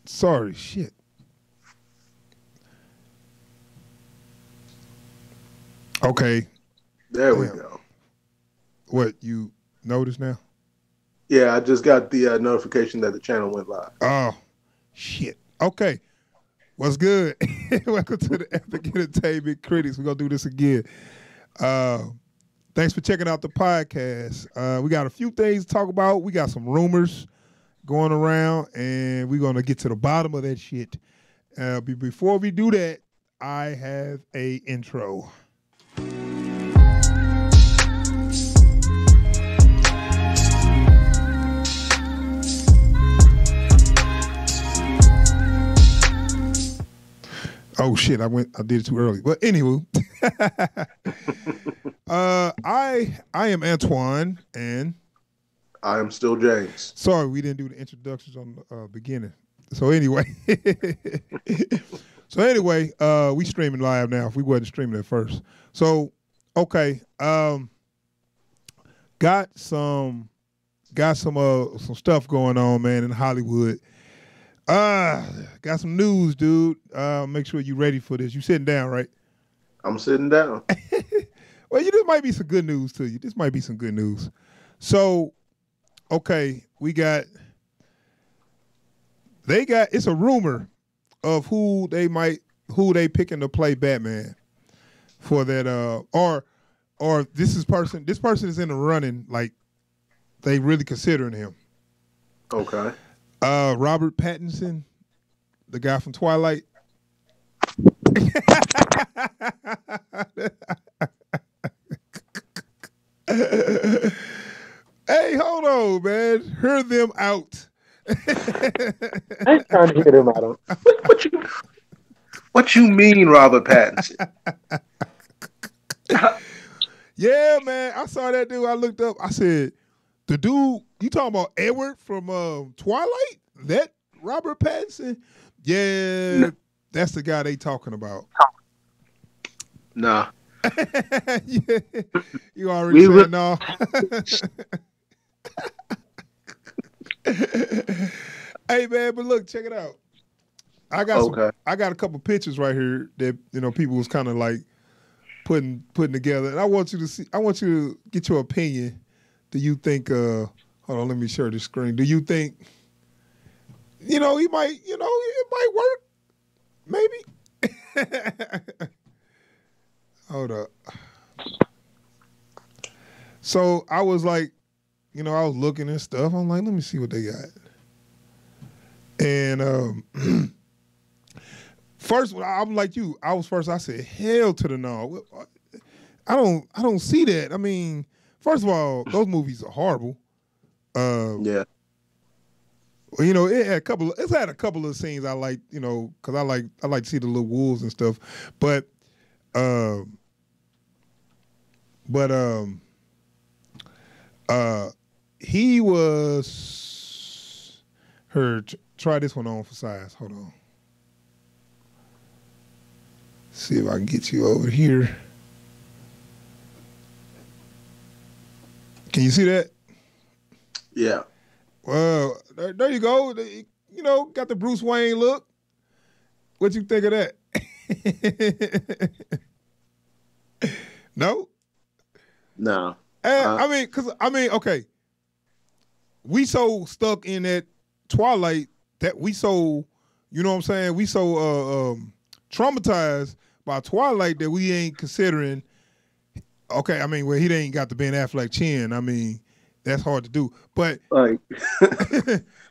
Sorry, shit. Okay. There we Damn. go. What, you notice now? Yeah, I just got the notification that the channel went live. Oh, shit. Okay. What's good? Welcome to the Epic Entertainment Critics. We're going to do this again. Thanks for checking out the podcast. We got a few things to talk about. We got some rumors going around, and we're going to get to the bottom of that shit. Before we do that, I have a intro. Oh shit! I did it too early. But anywho, I am Antoine, and I am still James. sorry we didn't do the introductions on the beginning. So anyway, we streaming live now. If we wasn't streaming at first, so okay, got some stuff going on, man, in Hollywood. Got some news, dude. Make sure you're ready for this. You sitting down, right? I'm sitting down. Well, this might be some good news to you. This might be some good news. So, okay, it's a rumor of who they picking to play Batman for that, or this person is in the running, like they really considering him. Okay. Robert Pattinson, the guy from Twilight. Hey, hold on, man. Hear them out. I ain't trying to hear them out. What you mean, Robert Pattinson? Yeah, man. I saw that dude. I looked up. I said, the dude, you talking about Edward from Twilight? That Robert Pattinson? Yeah, that's the guy they talking about. Nah. Yeah. You already said no. Hey, man, but look, check it out. I got a couple pictures right here that people was kind of like putting together, and I want you to get your opinion. Do you think? Hold on, let me share the screen. Do you think? He might. It might work. Maybe. Hold up. So I was like, I was looking and stuff. I'm like, let me see what they got. And first, I'm like you. I said, hell to the no. I don't see that. I mean, first of all, those movies are horrible. Yeah. It had a couple of scenes I liked, because I like to see the little wolves and stuff, but he was try this one on for size. Hold on. See if I can get you over here. Can you see that? Yeah. Well, there you go. Got the Bruce Wayne look. What you think of that? No? No. Okay. We so stuck in that Twilight that we so, you know what I'm saying? We so traumatized by Twilight that we ain't considering. Okay, well, he ain't got the Ben Affleck chin. That's hard to do. But like,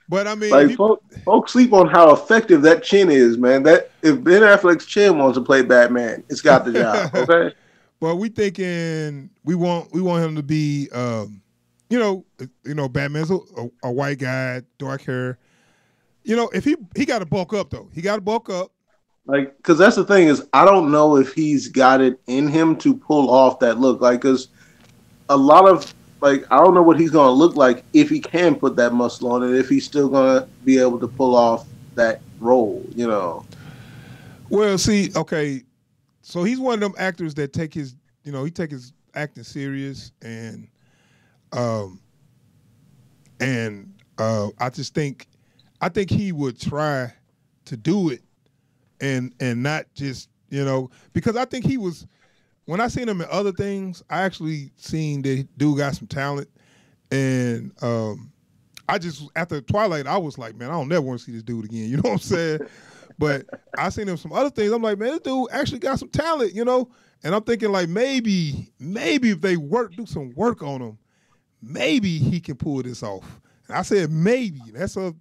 but folks sleep on how effective that chin is, man. That if Ben Affleck's chin wants to play Batman, it's got the job. Okay. But we thinking we want him to be, Batman's a white guy, dark hair. If he got to bulk up though, he got to bulk up. Like, because that's the thing is, I don't know if he's got it in him to pull off that look. Like, because a lot of I don't know what he's going to look like if he can put that muscle on it, if he's still going to be able to pull off that role, Well, see, okay, so he's one of them actors that take his acting serious, and I think he would try to do it and not just, because I think he was, when I seen him in other things, I actually seen that dude got some talent. And I just, after Twilight, I was like, man, I don't never want to see this dude again. You know what I'm saying? But I seen him some other things. I'm like, man, this dude actually got some talent, And I'm thinking like maybe if they do some work on him, maybe he can pull this off. And I said maybe. That's a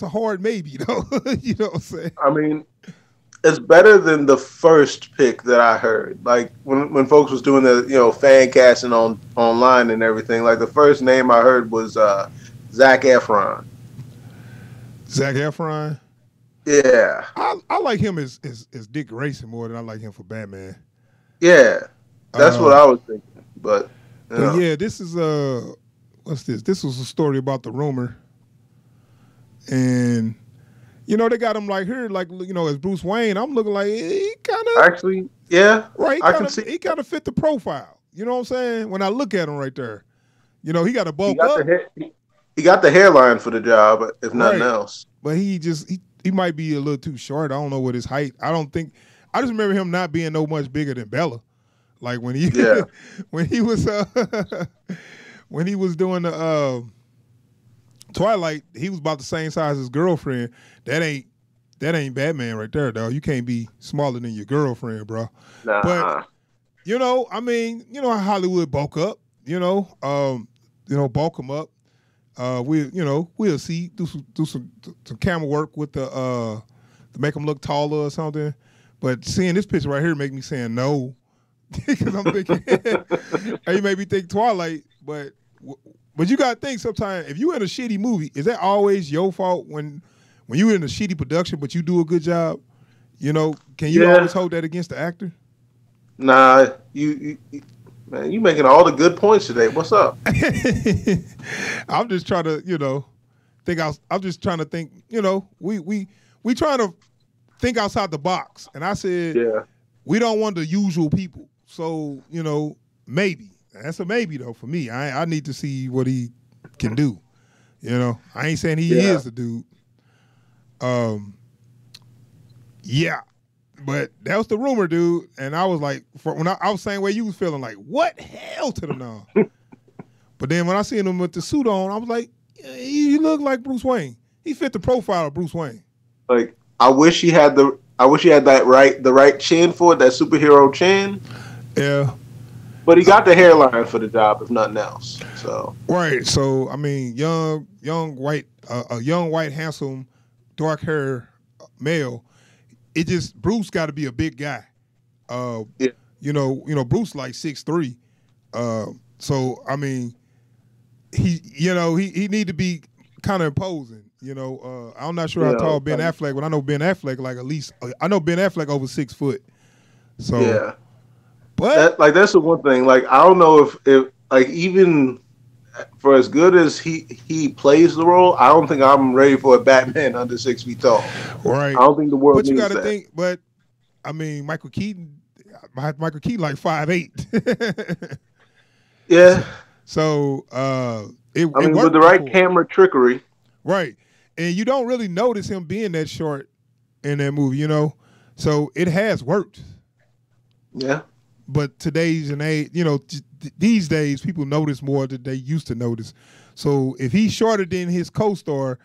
hard maybe, though. You know what I'm saying? I mean, it's better than the first pick that I heard. Like when folks was doing the fan casting online and everything. Like the first name I heard was Zac Efron. Zac Efron. Yeah, I like him as Dick Grayson more than I like him for Batman. Yeah, that's what I was thinking. But yeah, this is what's this? This was a story about the rumor, and they got him like here, like as Bruce Wayne. I'm looking like he kind of actually, yeah, right. He kind of fit the profile. You know what I'm saying? When I look at him right there, he got to bulk up. He got the hairline for the job, if nothing else. But he might be a little too short. I don't know what his height. I just remember him not being no much bigger than Bella. Like when he when he was doing the Twilight, he was about the same size as his girlfriend. That ain't Batman right there, dog. You can't be smaller than your girlfriend, bro. Nah. But I mean, how Hollywood bulk up. Bulk them up. We'll see. Do some camera work with to make them look taller or something. But seeing this picture right here make me saying no, because I'm thinking, you made me think Twilight. But you gotta think sometimes if you in a shitty movie, is that always your fault when you in a shitty production but you do a good job? Can you always hold that against the actor? Nah, man, you making all the good points today. What's up? I'm just trying to, think. I'm just trying to think. We trying to think outside the box. And I said, we don't want the usual people. So maybe that's a maybe though for me. I need to see what he can do. I ain't saying he is the dude. Yeah. But that was the rumor, dude. And I was like, when I was saying where you was feeling like, what hell to the no? But then when I seen him with the suit on, I was like, he looked like Bruce Wayne. He fit the profile of Bruce Wayne. Like, I wish he had the right chin for it, that superhero chin. Yeah. But he got the hairline for the job, if nothing else. So right. So I mean, young white, handsome, dark hair male. It just Bruce got to be a big guy. Bruce like 6'3". So I mean, he need to be kind of imposing. I'm not sure how tall Ben Affleck, but I know Ben Affleck I know Ben Affleck over 6 foot. So yeah, but that's the one thing. Like I don't know if like even for as good as he plays the role, I don't think I'm ready for a Batman under 6 feet tall. Right. I don't think the world needs that. But you got to think. But I mean, Michael Keaton like 5'8". Yeah. So it with the right camera trickery. Right. And you don't really notice him being that short in that movie, So it has worked. Yeah. But today's and age, these days people notice more than they used to notice. So if he's shorter than his co-star,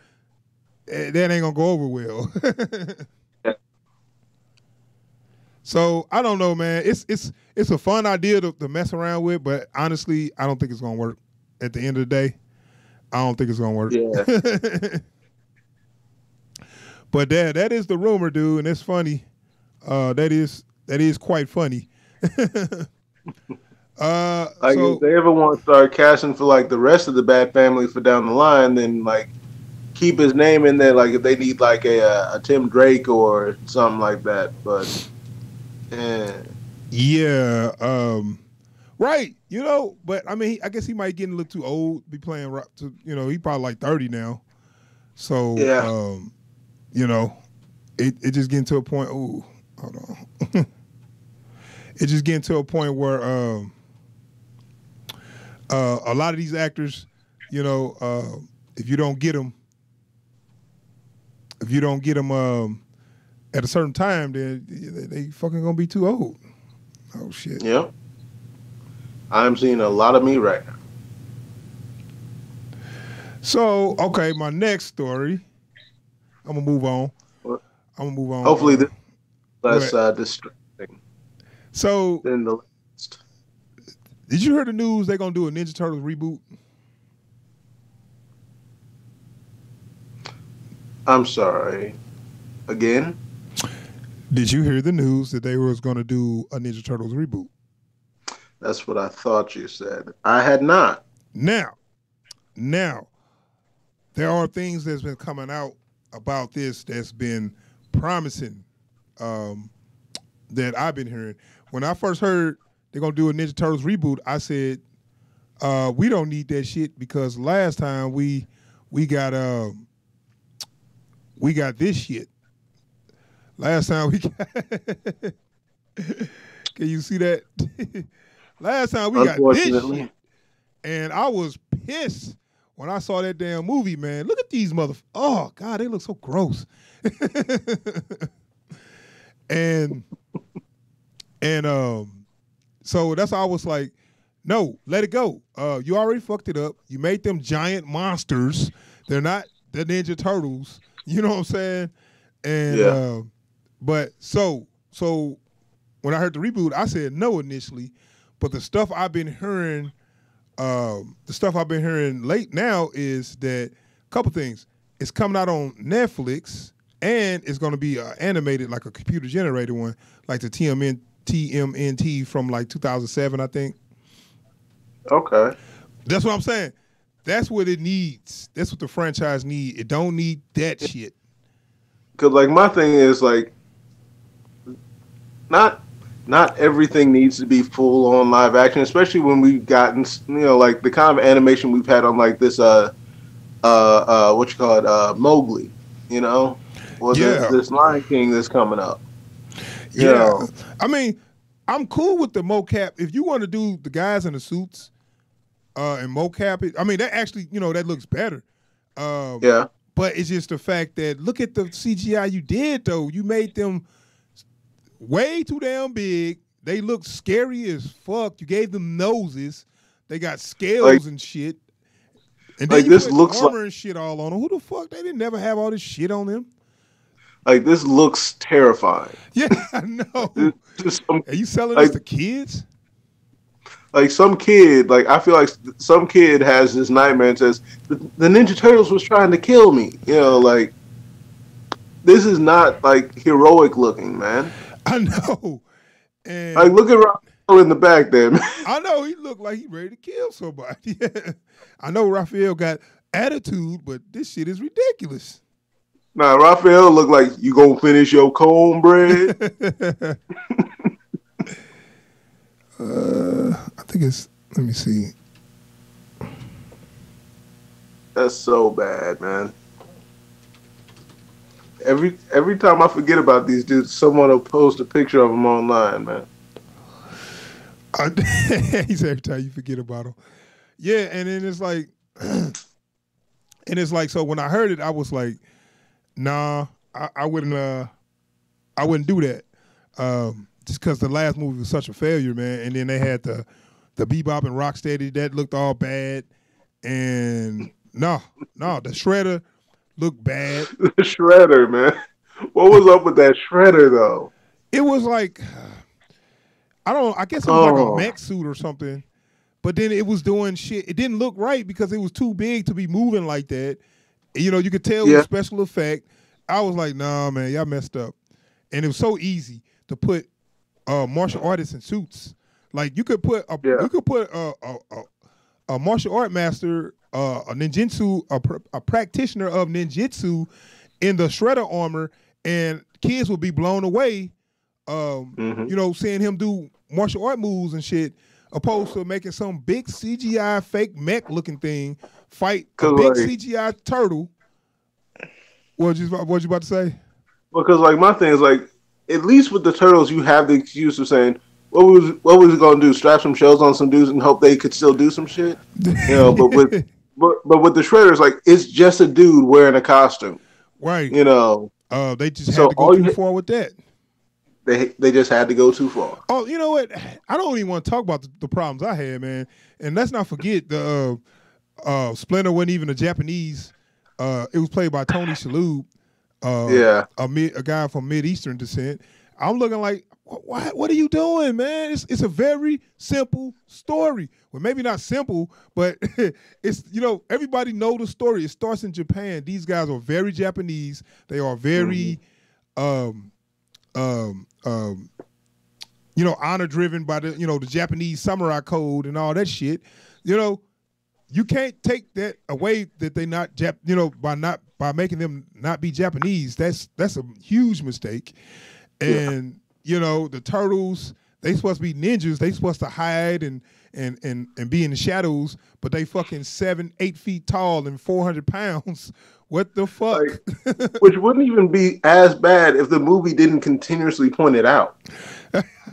that ain't gonna go over well. Yeah. So I don't know, man. It's a fun idea to mess around with, but honestly, I don't think it's gonna work. At the end of the day, I don't think it's gonna work. Yeah. But that is the rumor, dude, and it's funny. That is quite funny. If they ever want to start casting for like the rest of the Bat family for down the line, then like keep his name in there. Like if they need like a Tim Drake or something like that, but yeah, right. But I mean, I guess he might get a little too old to be playing. He probably like 30 now. So yeah, it just getting to a point. Ooh, hold on. It just getting to a point where a lot of these actors, if you don't get them, if you don't get them at a certain time, then they fucking gonna be too old. Oh shit. Yep. I'm seeing a lot of me right now. So, okay, my next story. I'm gonna move on. Hopefully, this less distracting. So, than the last. Did you hear the news? They're gonna do a Ninja Turtles reboot. I'm sorry. Again? Did you hear the news that they was gonna do a Ninja Turtles reboot? That's what I thought you said. I had not. Now, there are things that's been coming out about this that's been promising that I've been hearing. When I first heard they're going to do a Ninja Turtles reboot, I said, we don't need that shit because last time we got this shit. Last time we got Can you see that? Last time we got this shit. And I was pissed when I saw that damn movie, man. Look at these oh God, they look so gross. and so that's why I was like, no, let it go. You already fucked it up. You made them giant monsters. They're not the Ninja Turtles. You know what I'm saying? And yeah. But so when I heard the reboot, I said no initially. But the stuff I've been hearing late now is that a couple things. It's coming out on Netflix and it's going to be animated like a computer generated one, like the TMNT from like 2007, I think. Okay. That's what I'm saying. That's what it needs. That's what the franchise needs. It don't need that shit. Because like my thing is like, not everything needs to be full on live action, especially when we've gotten, like the kind of animation we've had on like this, Mowgli, this Lion King that's coming up. You know. I mean, I'm cool with the mocap. If you want to do the guys in the suits and mocap it, I mean, that actually, that looks better. Yeah. But it's just the fact that look at the CGI you did, though. You made them way too damn big. They look scary as fuck. You gave them noses. They got scales and shit. And then you put armor and shit all on them. Who the fuck? They didn't never have all this shit on them. Like, this looks terrifying. Yeah, I know. Are you selling this to kids? Like some kid, I feel like some kid has this nightmare and says, the Ninja Turtles was trying to kill me. This is not heroic looking, man. I know. And look at Raphael in the back there, man. I know, he looked like he ready to kill somebody. Yeah. I know Raphael got attitude, but this shit is ridiculous. Nah, Raphael looked like you gonna finish your cornbread. I think it's, let me see. That's so bad, man. Every time I forget about these dudes, someone will post a picture of them online, man. He's every time you forget about them. Yeah, and then it's like, so when I heard it, I was like, nah, I wouldn't do that. Just because the last movie was such a failure, man. And then they had the Bebop and Rocksteady that looked all bad, and no, the Shredder looked bad. The Shredder, man. What was up with that Shredder though? It was like, I guess it was like a mech suit or something. But then it was doing shit. It didn't look right because it was too big to be moving like that. You could tell it was special effect. I was like, nah, man, y'all messed up. And it was so easy to put martial artists in suits. Like you could put a martial art master, a ninjutsu, a practitioner of ninjutsu in the Shredder armor, and kids would be blown away. Seeing him do martial art moves and shit, opposed to making some big CGI fake mech looking thing fight a big CGI turtle. What you about to say? Because my thing is at least with the Turtles, you have the excuse of saying, what was it going to do? Strap some shells on some dudes and hope they could still do some shit? But with the Shredders, it's just a dude wearing a costume. Right. You know. They just had to go too far with that. They just had to go too far. Oh, you know what? I don't even want to talk about the problems I had, man. And let's not forget the Splinter wasn't even a Japanese. It was played by Tony Shalhoub, a guy from Mid-Eastern descent. I'm looking like, what are you doing, man? It's a very simple story. Well, maybe not simple, but it's, everybody know the story. It starts in Japan. These guys are very Japanese. They are very honor driven by the Japanese samurai code and all that shit. You can't take that away that they not by making them not be Japanese. That's a huge mistake. And the turtles, they supposed to be ninjas. They supposed to hide and be in the shadows, but they fucking 7-8 feet tall and 400 pounds. What the fuck? Which wouldn't even be as bad if the movie didn't continuously point it out.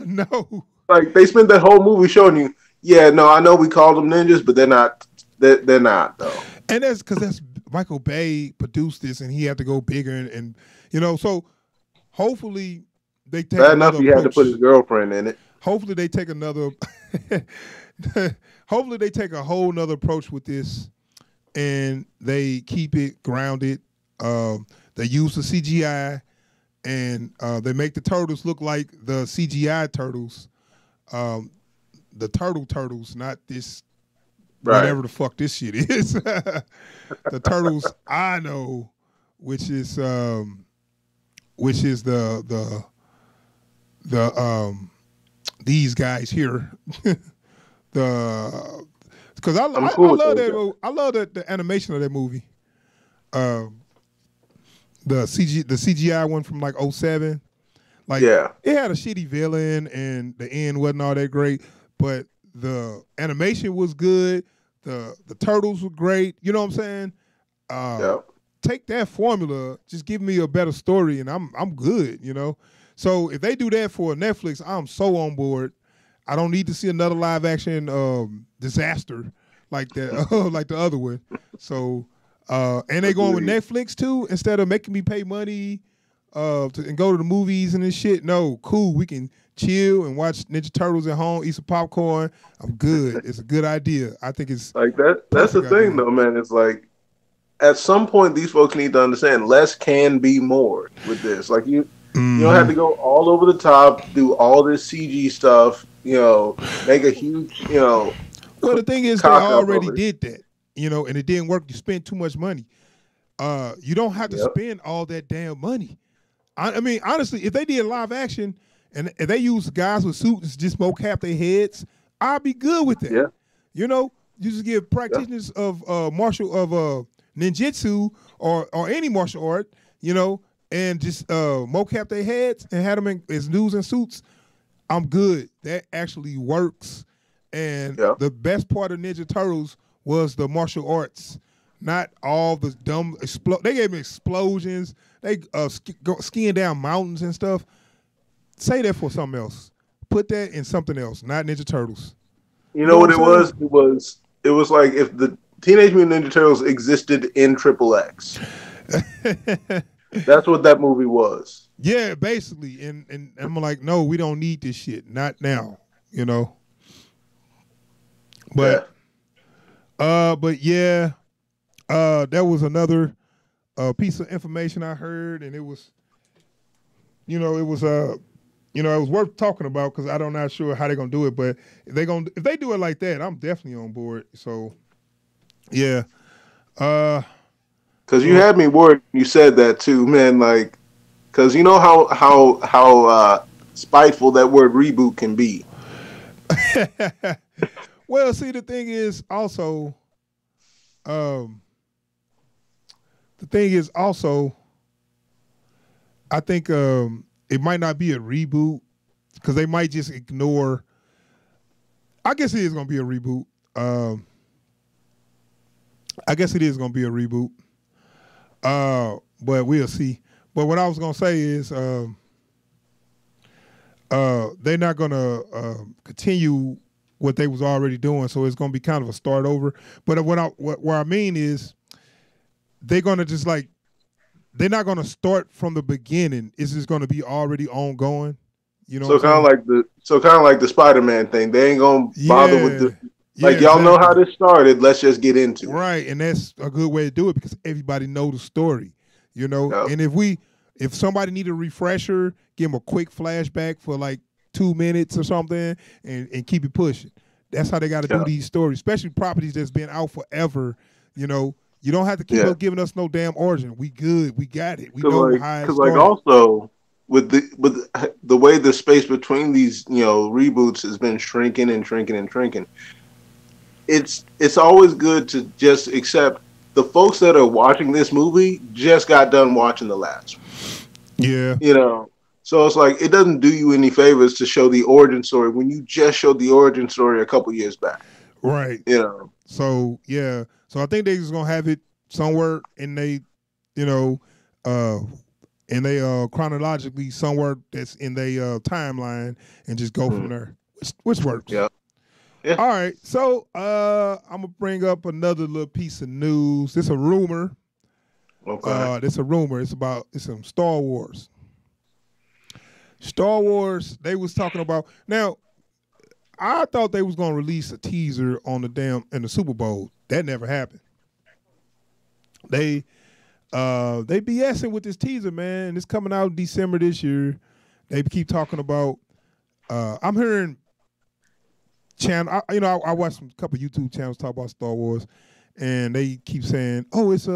No. Like, they spent that whole movie showing you, I know we called them ninjas, but they're not. They're not, though. And that's because Michael Bay produced this, and he had to go bigger, and so hopefully they take bad enough he had to put his girlfriend in it. Hopefully they take another. Hopefully they take a whole nother approach with this, and they keep it grounded. They use the CGI, and they make the turtles look like the CGI turtles, the turtles, not this whatever the fuck this shit is. The turtles I know, which is the these guys here. Because I love that. I love the animation of that movie. The CGI one from like 2007. Like, it had a shitty villain and the end wasn't all that great, but the animation was good. The turtles were great. You know what I'm saying? Take that formula, just give me a better story, and I'm good. So if they do that for Netflix, I'm so on board. I don't need to see another live action disaster like that, like the other one. So and they going with Netflix too, instead of making me pay money and go to the movies and this shit. No, cool. We can chill and watch Ninja Turtles at home, eat some popcorn. I'm good. It's a good idea. I think it's like that. That's the thing, though, man. It's like at some point these folks need to understand less can be more with this. Like you don't have to go all over the top, do all this CG stuff. Make a huge. Well, the thing is, they already did that. And it didn't work. You spent too much money. You don't have to spend all that damn money. I mean, honestly, if they did live action and if they use guys with suits and just mocap their heads, I'd be good with that. Yeah. You just give practitioners of ninjutsu or any martial art, and just mocap their heads and have them as news and suits. I'm good. That actually works. And the best part of Ninja Turtles was the martial arts, not all the dumb they gave me explosions. They skiing down mountains and stuff. Say that for something else. Put that in something else, not Ninja Turtles. You know what it was? It was like if the Teenage Mutant Ninja Turtles existed in XXX. That's what that movie was. Yeah, basically. And I'm like, no, we don't need this shit. Not now, But that was another piece of information I heard, and it was, it was worth talking about because I'm not sure how they're gonna do it, but if they do it like that, I'm definitely on board. So, yeah. Because you had me worried. You said that too, man. Like, because you know how spiteful that word reboot can be. Well, see, the thing is also, I think it might not be a reboot because they might just ignore. I guess it is going to be a reboot. But we'll see. But what I was going to say is they're not going to continue what they was already doing, so it's going to be kind of a start over. But what I mean is they're going to just like they're not gonna start from the beginning. It's just gonna be already ongoing. You know, so kind of like the Spider-Man thing. They ain't gonna bother with the like y'all know how this started. Let's just get into it. Right, and that's a good way to do it because everybody knows the story. You know, and if somebody need a refresher, give them a quick flashback for like 2 minutes or something, and keep it pushing. That's how they got to do these stories, especially properties that's been out forever. You know, you don't have to keep up giving us no damn origin. We good, we got it. We know how it's like also with the way the space between these reboots has been shrinking and shrinking and shrinking. It's always good to just accept the folks that are watching this movie just got done watching the last one. Yeah. So it's like it doesn't do you any favors to show the origin story when you just showed the origin story a couple years back. Right. So yeah. So I think they're just gonna have it somewhere in they, chronologically somewhere that's in their timeline and just go from there, which works. Yeah. All right. So I'm gonna bring up another little piece of news. It's a rumor. Okay. It's a rumor. It's some Star Wars. Star Wars. They was talking about now. I thought they was gonna release a teaser on in the Super Bowl. That never happened. They BSing with this teaser, man. It's coming out in December this year. They keep talking about. I'm hearing channel. I watched a couple YouTube channels talk about Star Wars, and they keep saying, "Oh, it's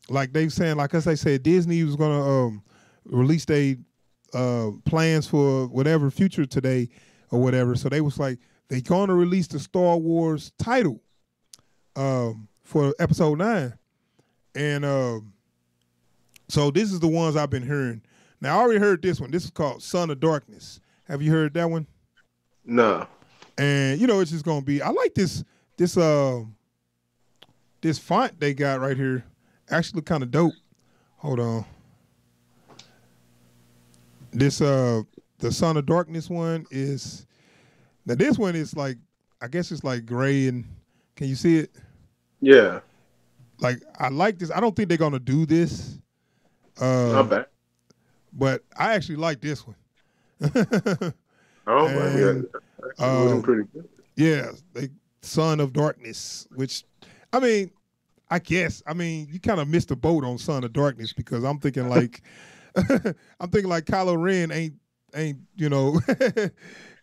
like they saying, like as I said, Disney was gonna release their plans for whatever future today or whatever." So they was like, they gonna release the Star Wars title for Episode 9, and so this is the ones I've been hearing. Now I already heard this one. This is called Son of Darkness. Have you heard that one? No. And it's just gonna be. I like this font they got right here. Actually look kind of dope. Hold on. This the Son of Darkness one is now this one is like, I guess it's like gray, and can you see it? Yeah. Like I like this. I don't think they're gonna do this. Not bad. But I actually like this one. Looking pretty good. Yeah, Son of Darkness, which I guess you kind of missed the boat on Son of Darkness because I'm thinking like Kylo Ren ain't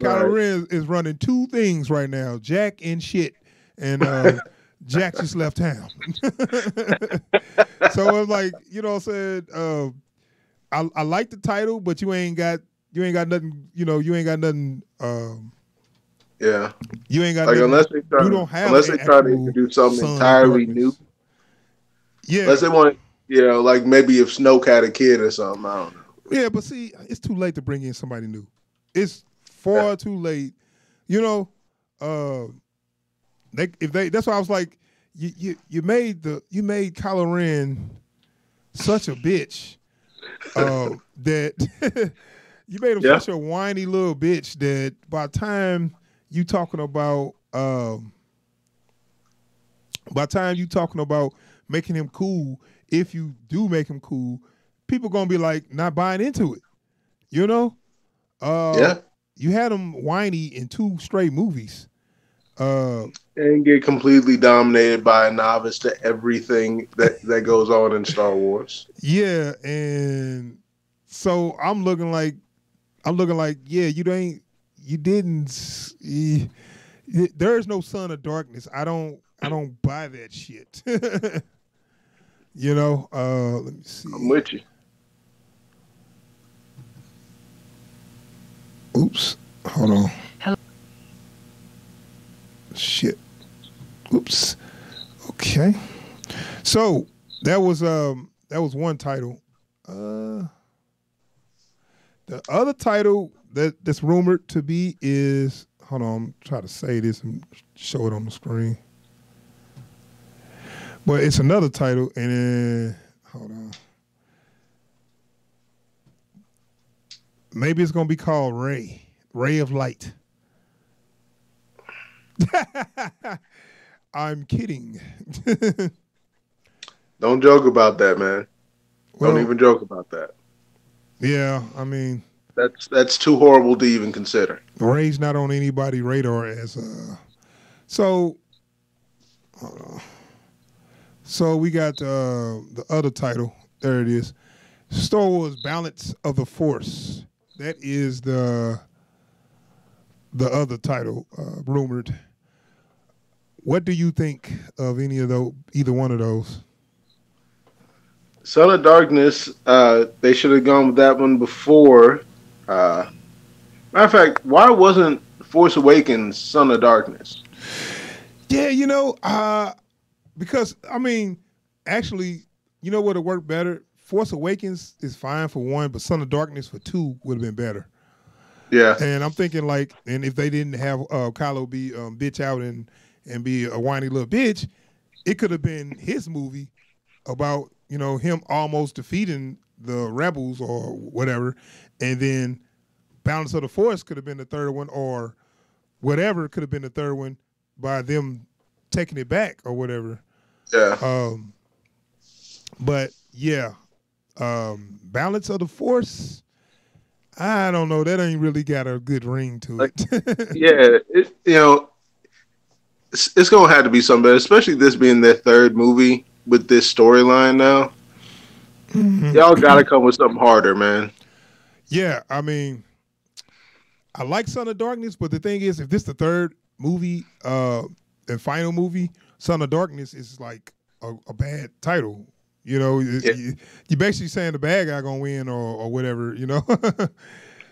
Kylo Ren is running two things right now, Jack and shit, and Jack just left town. So it's like, what I'm saying, I like the title, but you ain't got nothing, you ain't got nothing. Yeah. You ain't got like nothing. Unless they try to introduce something entirely new. Yeah. Unless they want to, like maybe if Snoke had a kid or something. I don't know. Yeah, but see, it's too late to bring in somebody new. It's far too late. That's why I was like, you made Kylo Ren such a bitch that you made him such a whiny little bitch that by the time you talking about making him cool, if you do make him cool, people gonna be like not buying into it. You had him whiny in 2 straight movies. And get completely dominated by a novice to everything that goes on in Star Wars. Yeah, and so I'm looking like, there is no Son of Darkness. I don't buy that shit. Let me see. I'm with you. Oops. Hold on. Hello. Shit. Oops. Okay. So that was one title. The other title that's rumored to be is, hold on, I'm trying to say this and show it on the screen. But it's another title, and then hold on. Maybe it's gonna be called Ray of Light. I'm kidding. Don't joke about that, man. Well, Don't even joke about that. Yeah, I mean, that's too horrible to even consider. Ray's not on anybody's radar as so. So we got the other title. There it is, Star Wars: Balance of the Force. That is the other title rumored. What do you think of any of those? Either one of those? Son of Darkness. They should have gone with that one before. Matter of fact, why wasn't Force Awakens Son of Darkness? Yeah, because I mean, actually, you know what would work better? Force Awakens is fine for one, but Son of Darkness for two would have been better. Yeah, and I'm thinking and if they didn't have Kylo be bitch out and be a whiny little bitch, it could have been his movie about him almost defeating the rebels or whatever, and then Balance of the Force could have been the third one, or whatever could have been the third one by them taking it back or whatever. Yeah. But yeah, Balance of the Force. I don't know. That ain't really got a good ring to it. Yeah, it's gonna have to be something better, especially this being their third movie with this storyline now. Mm-hmm. Y'all gotta come with something harder, man. Yeah, I mean, I like Son of Darkness, but the thing is, if this is the third movie, and final movie, Son of Darkness is like a bad title. You're basically saying the bad guy gonna win or whatever,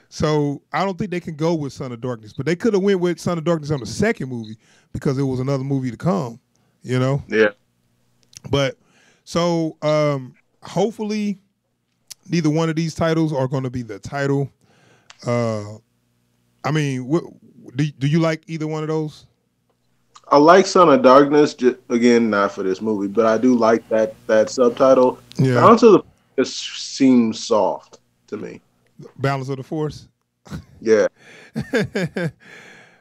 So I don't think they can go with Son of Darkness, but they could have went with Son of Darkness on the second movie because it was another movie to come, Yeah. But so hopefully neither one of these titles are going to be the title. I mean, do you like either one of those? I like Son of Darkness, again, not for this movie, but I do like that subtitle. Yeah. Balance of the Force seems soft to me. Balance of the Force? Yeah.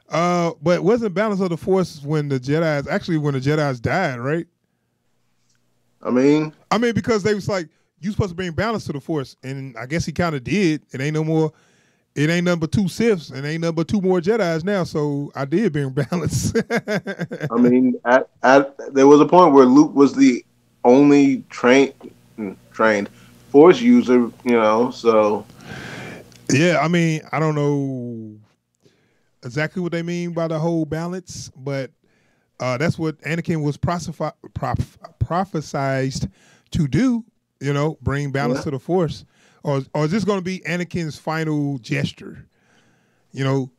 But wasn't Balance of the Force when the Jedis died, right? I mean, because they was like, you supposed to bring balance to the Force, and I guess he kind of did. It ain't nothing but two Siths, and ain't nothing but two more Jedis now, so I did bring balance. I mean, there was a point where Luke was the only trained Force user, so. Yeah, I mean, I don't know exactly what they mean by the whole balance, but that's what Anakin was prophesized to do, bring balance to the Force. Or is this going to be Anakin's final gesture? Because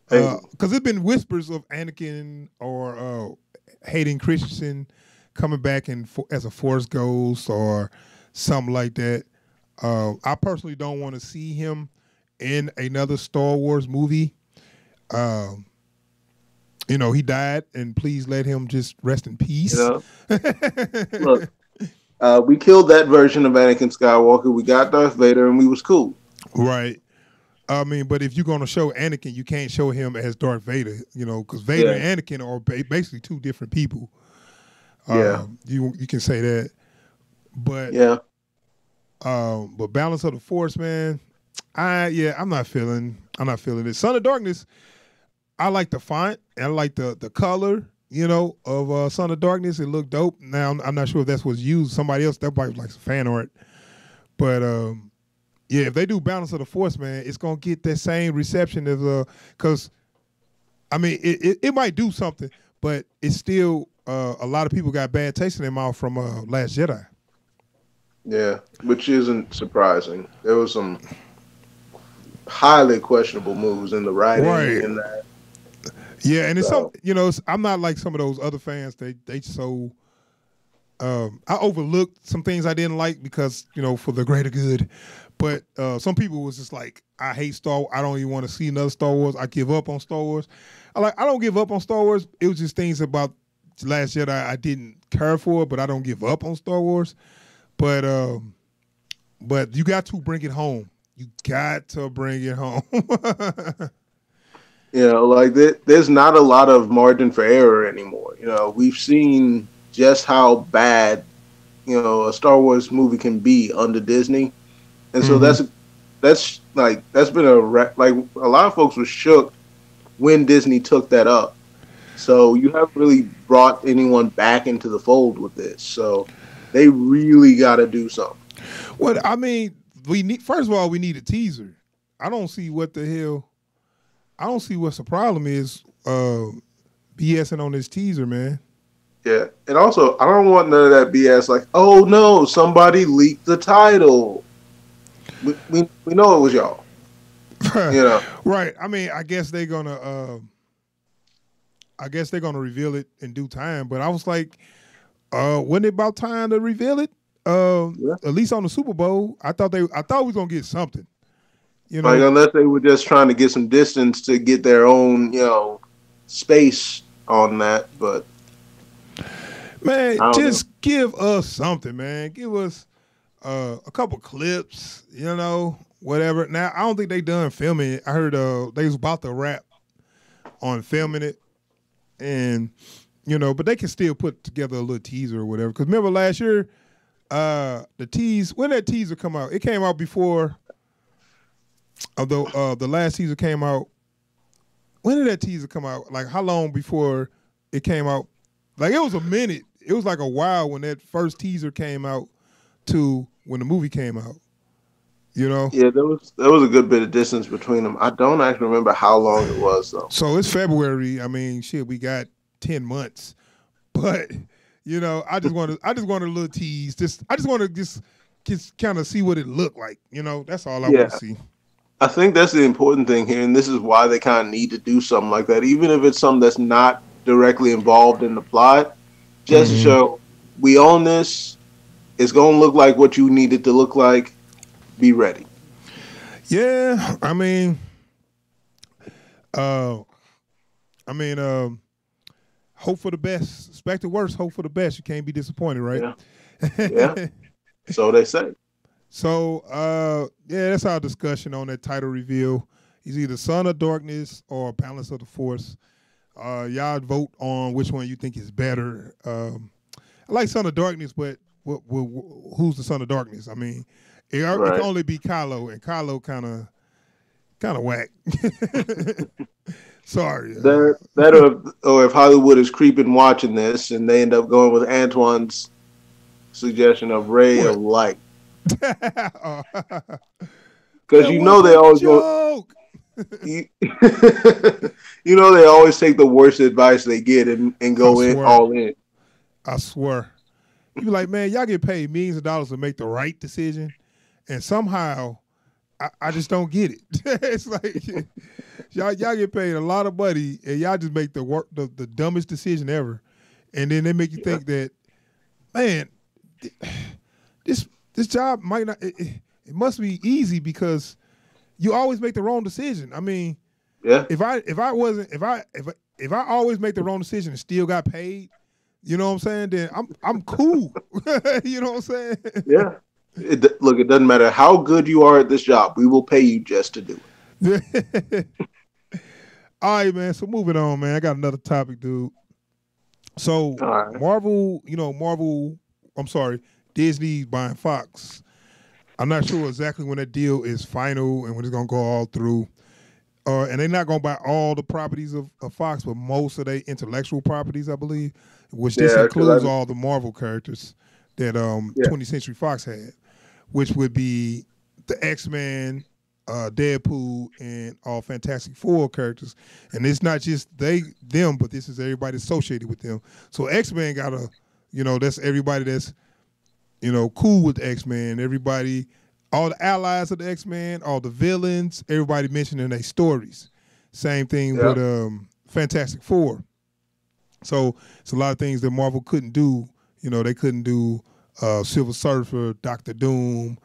there's been whispers of Anakin or Hayden Christensen coming back as a Force ghost or something like that. I personally don't want to see him in another Star Wars movie. He died, and please let him just rest in peace. Look, we killed that version of Anakin Skywalker. We got Darth Vader, and we was cool. Right. I mean, but if you're going to show Anakin, you can't show him as Darth Vader, because Vader and Anakin are basically two different people. You can say that. But yeah. But Balance of the Force, man, I'm not feeling it. Son of Darkness, I like the font, and I like the color, of Son of Darkness. It looked dope. Now I'm not sure if that's what's used. Somebody else that probably like some fan art, but if they do Balance of the Force, man, it's gonna get that same reception as because I mean it might do something, but it's still a lot of people got bad taste in their mouth from Last Jedi. Yeah, which isn't surprising. There was some highly questionable moves in the writing and that. Yeah, and it's I'm not like some of those other fans. They so I overlooked some things I didn't like because for the greater good. But some people was just like, I hate Star Wars. I don't even want to see another Star Wars. I give up on Star Wars. I don't give up on Star Wars. It was just things about Last Jedi I didn't care for, but I don't give up on Star Wars. But you got to bring it home. You got to bring it home. There's not a lot of margin for error anymore. We've seen just how bad a Star Wars movie can be under Disney, and so that's been like a lot of folks were shook when Disney took that up. So you haven't really brought anyone back into the fold with this. So they really got to do something. Well, I mean, first of all, we need a teaser. I don't see what the hell. I don't see what's the problem is BSing on this teaser, man. Yeah, and also I don't want none of that BS. Like, oh no, somebody leaked the title. We know it was y'all. Right. I mean, I guess they're gonna reveal it in due time. But I was like, wasn't it about time to reveal it? At least on the Super Bowl, I thought we was gonna get something. Like unless they were just trying to get some distance to get their own, space on that. But man, just give us something, man. Give us a couple clips, whatever. Now I don't think they done filming it. I heard they was about to wrap on filming it, and but they can still put together a little teaser or whatever. Because remember last year, when that teaser come out, it came out before. Although the last teaser came out, when did that teaser come out? Like how long before it came out? Like it was a minute. It was like a while when that first teaser came out to when the movie came out. Yeah, there was a good bit of distance between them. I don't actually remember how long it was though. So it's February. I mean, shit, we got 10 months. But I just want a little tease. I just want to just kind of see what it looked like. That's all I want to see. I think that's the important thing here, and this is why they kind of need to do something like that, even if it's something that's not directly involved in the plot. Just to show we own this. It's going to look like what you need it to look like. Be ready. Yeah, I mean, hope for the best. Expect the worst, hope for the best. You can't be disappointed, right? Yeah. So they say. So, that's our discussion on that title reveal. He's either Son of Darkness or Balance of the Force. Y'all vote on which one you think is better. I like Son of Darkness, but who's the Son of Darkness? I mean, it can only be Kylo, and Kylo kind of whack. Sorry. That or if Hollywood is creeping watching this and they end up going with Antoine's suggestion of Ray of Light. Because they always go. They always take the worst advice they get and go all in. I swear. You be like, man, y'all get paid millions of dollars to make the right decision, and somehow I just don't get it. It's like y'all get paid a lot of money and y'all just make the dumbest decision ever, and then they make you think that, man, this job might not. It must be easy because you always make the wrong decision. I mean, if I always make the wrong decision and still got paid, you know what I'm saying? Then I'm cool. You know what I'm saying? Yeah. Look, it doesn't matter how good you are at this job. We will pay you just to do it. All right, man. So moving on, man. I got another topic, dude. So Marvel, Disney buying Fox. I'm not sure exactly when that deal is final and when it's going to go all through. And they're not going to buy all the properties of Fox, but most of their intellectual properties, I believe, which this includes all the Marvel characters that 20th Century Fox had, which would be the X-Men, Deadpool, and all Fantastic Four characters. And it's not just them, but this is everybody associated with them. So X-Men got that's everybody that's, cool with the X-Men. Everybody, all the allies of the X-Men, all the villains, everybody mentioned in their stories. Same thing with Fantastic Four. So it's a lot of things that Marvel couldn't do. They couldn't do Silver Surfer, Doctor Doom,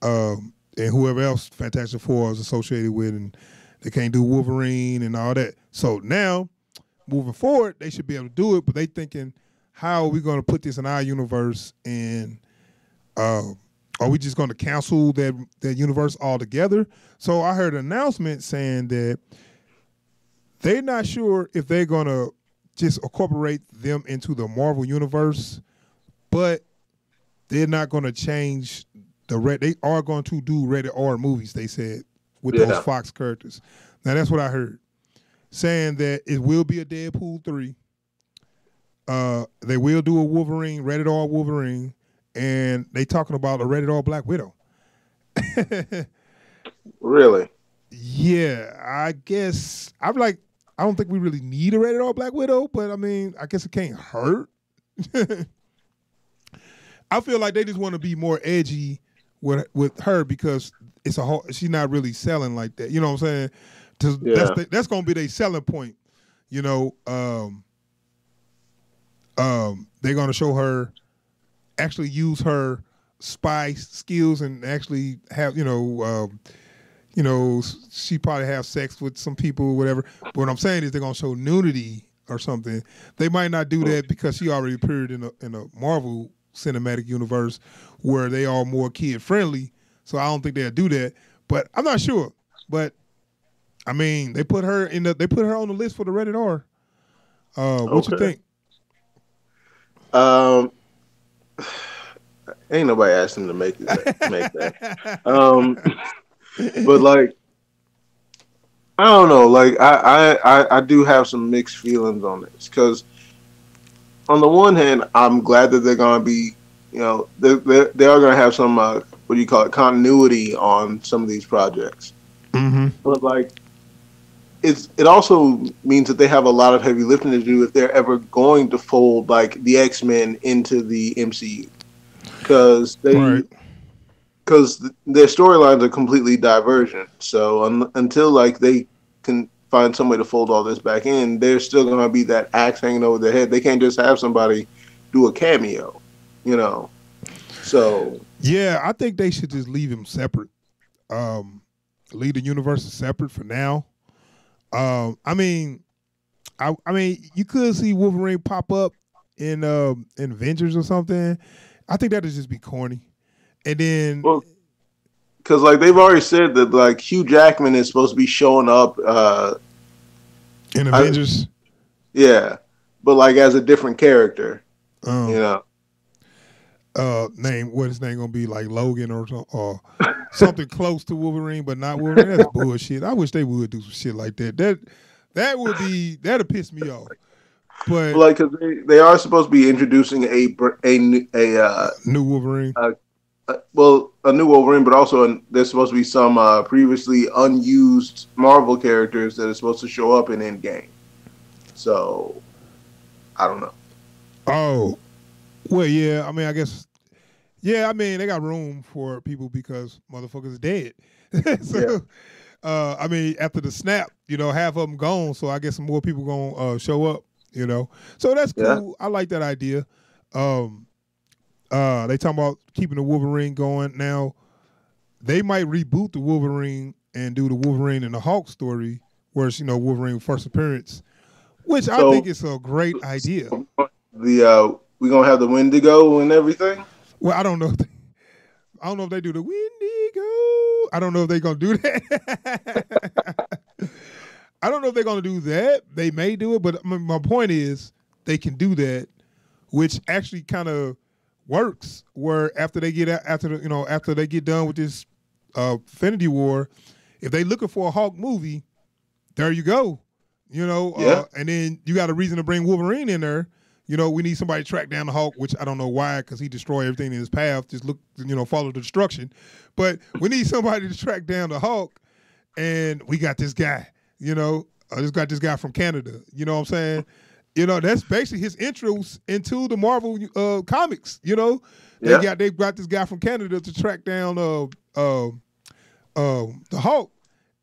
and whoever else Fantastic Four is associated with, and they can't do Wolverine and all that. So now, moving forward, they should be able to do it, but they thinking, how are we going to put this in our universe, and are we just going to cancel that universe altogether? So I heard an announcement saying that they're not sure if they're going to just incorporate them into the Marvel universe, but they're not going to change they are going to do rated R movies, they said, with those Fox characters. Now, that's what I heard. Saying that it will be a Deadpool 3. They will do a Wolverine, rated R Wolverine, and they talking about a rated R Black Widow. Really? Yeah, I guess. I don't think we really need a rated R Black Widow, but I mean, I guess it can't hurt. I feel like they just want to be more edgy with her because she's not really selling like that. You know what I'm saying? That's going to be their selling point. You know, they're going to show her actually use her spy skills and actually have, she probably have sex with some people or whatever. But what I'm saying is they're going to show nudity or something. They might not do that because she already appeared in a Marvel cinematic universe where they are more kid friendly. So I don't think they'll do that. But I'm not sure. But I mean, they put her on the list for the rated R. What you think? Ain't nobody asked him to make that. But like, I don't know. Like, I do have some mixed feelings on this because, on the one hand, I'm glad that they're gonna be, they are gonna have some what do you call it, continuity on some of these projects. Mm-hmm. But like, it also means that they have a lot of heavy lifting to do if they're ever going to fold like the X-Men into the MCU, because their storylines are completely divergent. So until like they can find some way to fold all this back in, there's still going to be that axe hanging over their head. They can't just have somebody do a cameo, So yeah, I think they should just leave him separate. Leave the universes separate for now. I mean, you could see Wolverine pop up in Avengers or something. I think that'd just be corny. And then, because like they've already said that like Hugh Jackman is supposed to be showing up in Avengers. Yeah, but like as a different character. What his name gonna be, like Logan or something close to Wolverine, but not Wolverine. That's bullshit. I wish they would do some shit like that. That'd piss me off. But like, cause they are supposed to be introducing a new Wolverine. A new Wolverine, but also there's supposed to be some previously unused Marvel characters that are supposed to show up in Endgame. So I don't know. Oh. Well, yeah, I mean, I guess, yeah, I mean, they got room for people because motherfuckers are dead. I mean, after the snap, half of them gone, so I guess some more people gonna show up, So that's cool. Yeah. I like that idea. They talking about keeping the Wolverine going. Now, they might reboot the Wolverine and do the Wolverine and the Hulk story, where it's, Wolverine first appearance, which I think is a great idea. We gonna have the Wendigo and everything. Well, I don't know. I don't know if they do the Wendigo. I don't know if they're gonna do that. I don't know if they're gonna do that. They may do it, but my point is they can do that, which actually kind of works. Where after they get after they get done with this Infinity War, if they looking for a Hulk movie, there you go. And then you got a reason to bring Wolverine in there. We need somebody to track down the Hulk, which I don't know why, because he destroyed everything in his path. Just follow the destruction. But we need somebody to track down the Hulk, and we got this guy. I just got this guy from Canada. You know what I'm saying? That's basically his intros into the Marvel comics. They got this guy from Canada to track down the Hulk,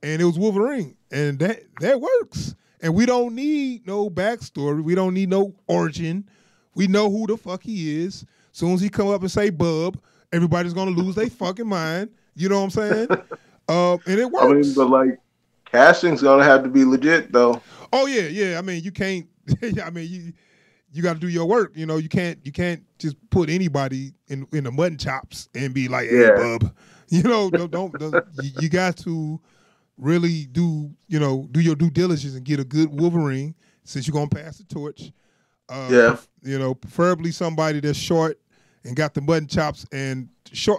and it was Wolverine, and that works. And we don't need no backstory. We don't need no origin. We know who the fuck he is. As soon as he come up and say bub, everybody's gonna lose their fucking mind. You know what I'm saying? And it works. I mean, but like, casting's gonna have to be legit though. Oh yeah. I mean, you can't. I mean, you got to do your work. You can't just put anybody in the mutton chops and be like, hey, bub. Don't you got to really do your due diligence and get a good Wolverine, since you're gonna pass the torch. Preferably somebody that's short and got the mutton chops and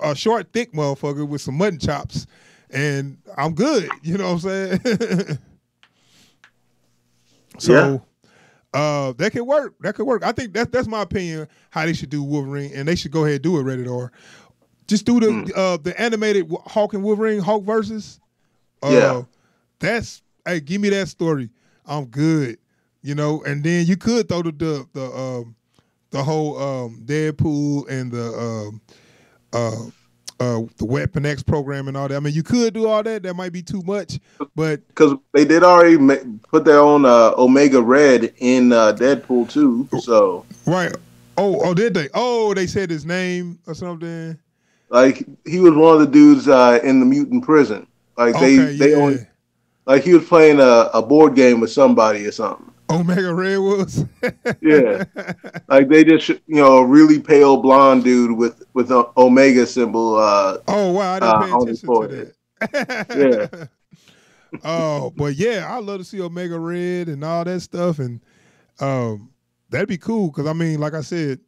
a short, thick motherfucker with some mutton chops, and I'm good. You know what I'm saying? So that could work. That could work. I think that's my opinion how they should do Wolverine, and they should go ahead and do it rated R. Just do the animated Hulk and Wolverine, Hulk versus. That's give me that story. I'm good. You know, and then you could throw the whole Deadpool and the Weapon X program and all that. I mean, you could do all that. That might be too much, but because they did already put their own Omega Red in Deadpool too. So right. Oh, did they? Oh, they said his name or something. Like he was one of the dudes in the mutant prison. Like they only like he was playing a board game with somebody or something. Omega Red was. Yeah, like they just a really pale blonde dude with an Omega symbol. Oh wow, I didn't pay attention to that. Yeah. Oh, but yeah, I love to see Omega Red and all that stuff, and that'd be cool because I mean, like I said,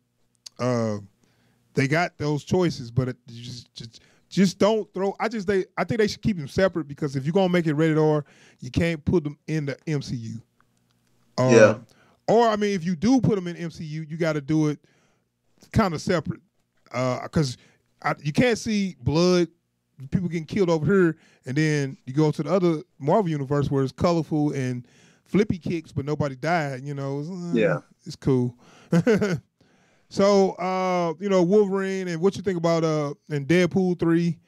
they got those choices, but just don't throw. I think they should keep them separate because if you're gonna make it rated R, you can't put them in the MCU. Or I mean, if you do put them in MCU, you got to do it kind of separate, because you can't see blood, people getting killed over here, and then you go to the other Marvel universe where it's colorful and flippy kicks, but nobody died. You know, it's cool. So Wolverine, and what you think about in Deadpool 3?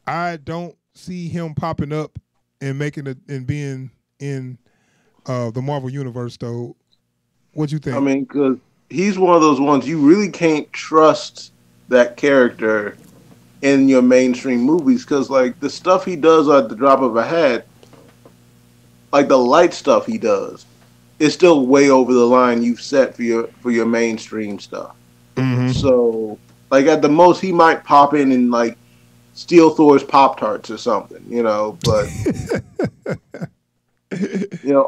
I don't see him popping up and making it and being in the Marvel Universe, though. What you think? I mean, because he's one of those ones you really can't trust that character in your mainstream movies because, like, the stuff he does at the drop of a hat, like the light stuff he does, is still way over the line you've set for your mainstream stuff. Mm-hmm. So, like, at the most, he might pop in and, like, steal Thor's Pop-Tarts or something, but...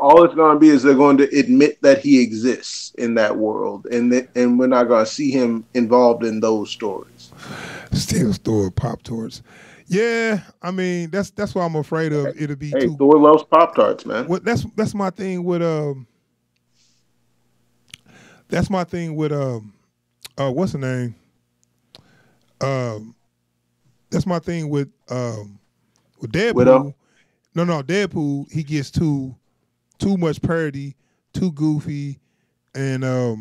all it's going to be is they're going to admit that he exists in that world, and we're not going to see him involved in those stories. Still Thor Pop-Tarts. Yeah, I mean that's what I'm afraid of. It'll be too. Thor loves Pop-Tarts, man. That's my thing with That's my thing with what's the name? That's my thing with Deadpool. Widow? No, Deadpool, he gets too much parody, too goofy, and I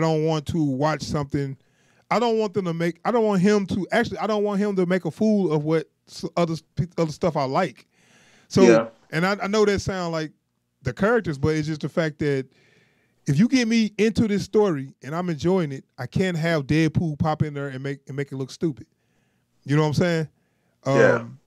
don't want to watch something. I don't want him to make a fool of what other stuff I like. So, and I know that sound like the characters, but it's just the fact that if you get me into this story and I'm enjoying it, I can't have Deadpool pop in there and make it look stupid. You know what I'm saying?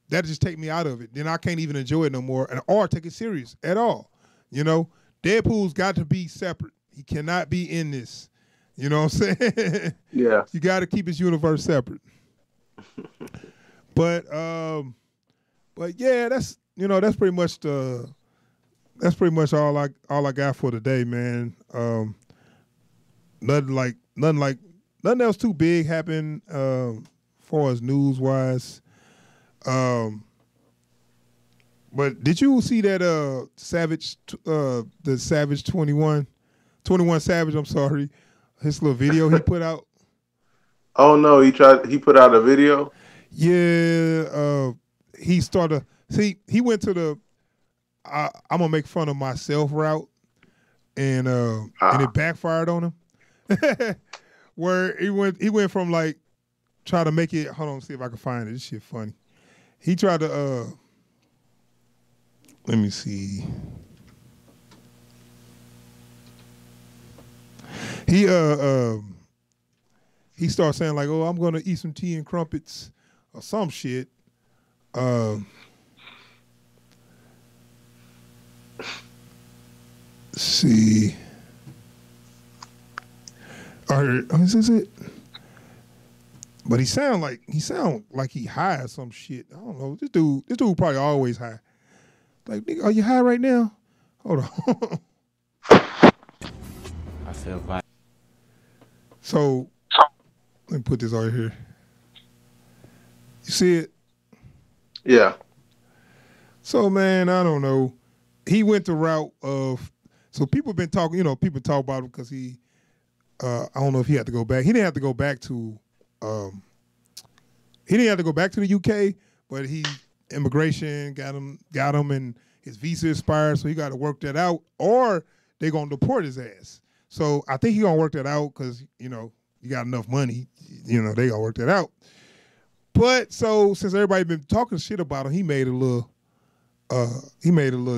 That'll just take me out of it. Then I can't even enjoy it no more or take it serious at all. Deadpool's got to be separate. He cannot be in this. You know what I'm saying? Yeah. You got to keep his universe separate. But yeah, that's pretty much all I got for today, man. Nothing else too big happened far as news wise. But did you see that Savage, the Savage 21 Savage? I'm sorry, his little video he put out. Oh no, he put out a video. Yeah, he went to the I'm gonna make fun of myself route, and it backfired on him. Where he went from like try to make it. Hold on, see if I can find it. This shit funny. He tried to let me see. He starts saying like, "Oh, I'm gonna eat some tea and crumpets," or some shit. See. All right, is this it? But he sound like he high or some shit. I don't know. This dude probably always high. Like, nigga, are you high right now? Hold on. I feel bad. So let me put this over here. You see it? Yeah. So man, I don't know. He went the route of. So people have been talking. You know, people talk about him because he. I don't know if he had to go back. He didn't have to go back to. He didn't have to go back to the UK, but immigration got him, and his visa expired, so he got to work that out, or they're gonna deport his ass. So I think he gonna work that out because you got enough money, they gonna work that out. But so since everybody been talking shit about him, he made a little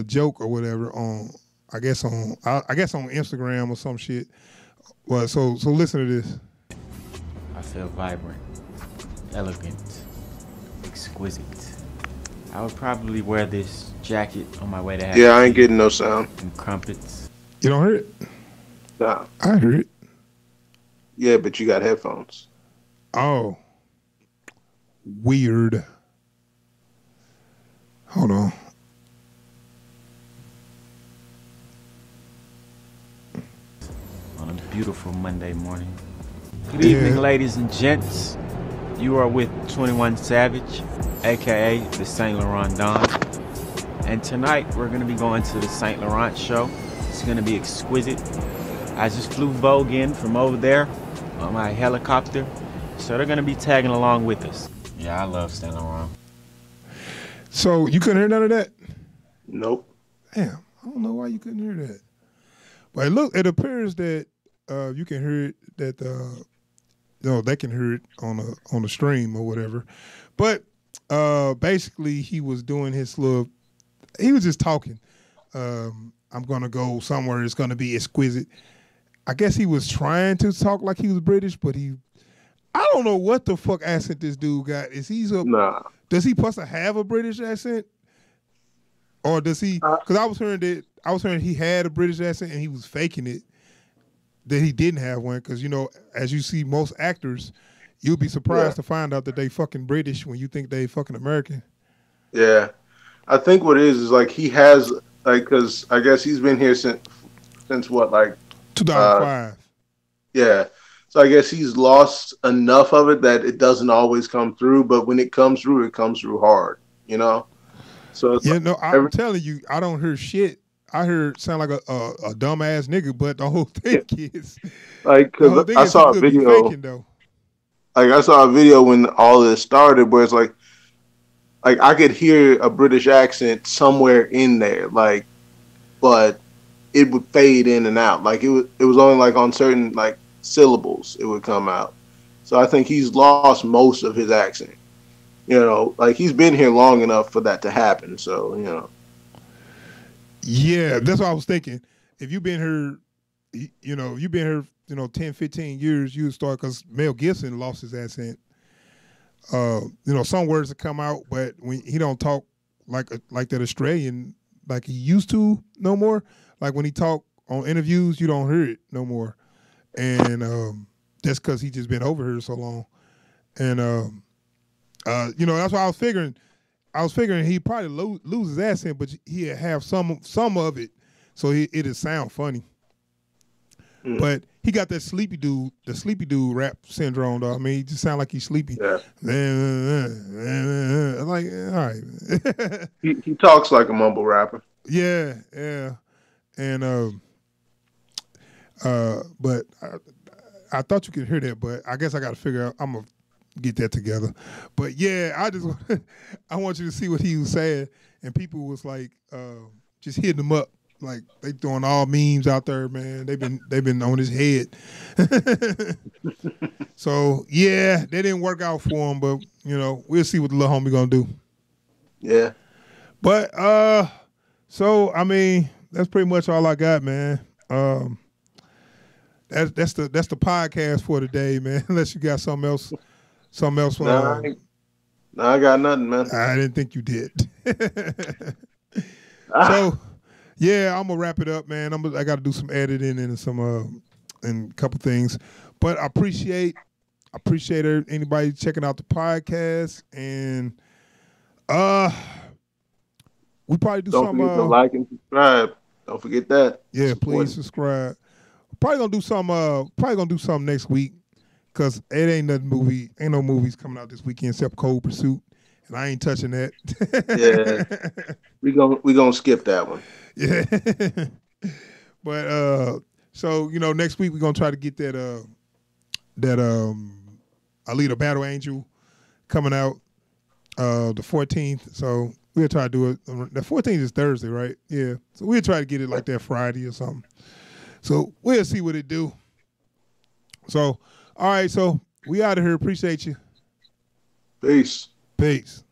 joke or whatever on Instagram or some shit. Well, so listen to this. I feel vibrant, elegant, exquisite. I would probably wear this jacket on my way to have I ain't getting no sound. And crumpets. You don't hear it? Nah. I heard it. Yeah, but you got headphones. Oh. Weird. Hold on. On a beautiful Monday morning. Good evening, ladies and gents. You are with 21 Savage, aka the Saint Laurent Don. And tonight we're going to be going to the Saint Laurent show. It's going to be exquisite. I just flew Vogue in from over there on my helicopter. So they're going to be tagging along with us. Yeah, I love Saint Laurent. So you couldn't hear none of that? Nope. Damn, I don't know why you couldn't hear that. But it appears that you can hear it, that they can hear it on the stream or whatever. But basically he was doing he was just talking. I'm gonna go somewhere it's gonna be exquisite. I guess he was trying to talk like he was British, but I don't know what the fuck accent this dude got. Nah. Does he supposed to have a British accent? Or does he? Because I was hearing he had a British accent and he was faking it. That he didn't have one, because as you see most actors, you'll be surprised to find out that they fucking British when you think they fucking American. Yeah, I think what it is like he has because I guess he's been here since what 2005. Yeah, so I guess he's lost enough of it that it doesn't always come through, but when it comes through hard. So it's I'm telling you, I don't hear shit. I heard sound like a dumbass nigga, but the whole thing is because I saw a video. I saw a video when all this started, where it's like I could hear a British accent somewhere in there, but it would fade in and out. It was only on certain syllables it would come out. So I think he's lost most of his accent. He's been here long enough for that to happen. So Yeah, that's what I was thinking. If you've been here, you've been here, 10, 15 years, you would start, because Mel Gibson lost his accent. Some words that come out, but when he don't talk like that Australian like he used to no more. Like when he talk on interviews, you don't hear it no more. And that's because he just been over here so long. And that's why I was figuring. He'd probably lose his accent, but he'd have some of it, so it'd sound funny. Mm. But he got that sleepy dude rap syndrome, though. I mean, he just sound like he's sleepy. Yeah. I'm like, all right. he talks like a mumble rapper. Yeah. And but I thought you could hear that, but I guess I got to figure out. I'm gonna get that together. But yeah, I want you to see what he was saying, and people was like just hitting him up, like they throwing all memes out there, man. They've been on his head. So yeah, they didn't work out for him, but we'll see what the little homie gonna do. Yeah. But so I mean, that's pretty much all I got, man. That's the podcast for today, man. Unless you got something else. No, I got nothing, man. I didn't think you did. So, yeah, I'm gonna wrap it up, man. I got to do some editing and some and a couple things, but I appreciate anybody checking out the podcast, and we probably do Don't something. Don't forget to like and subscribe. Don't forget that. Yeah, please subscribe. Probably gonna do some. Probably gonna do something next week, cause it ain't no movies coming out this weekend except Cold Pursuit, and I ain't touching that. Yeah, we gonna skip that one. Yeah, but so next week we're gonna try to get that Alita Battle Angel coming out the 14th. So we'll try to do it. The 14th is Thursday, right? Yeah. So we'll try to get it like that Friday or something. So we'll see what it do. So, all right. So we out of here. Appreciate you. Peace. Peace.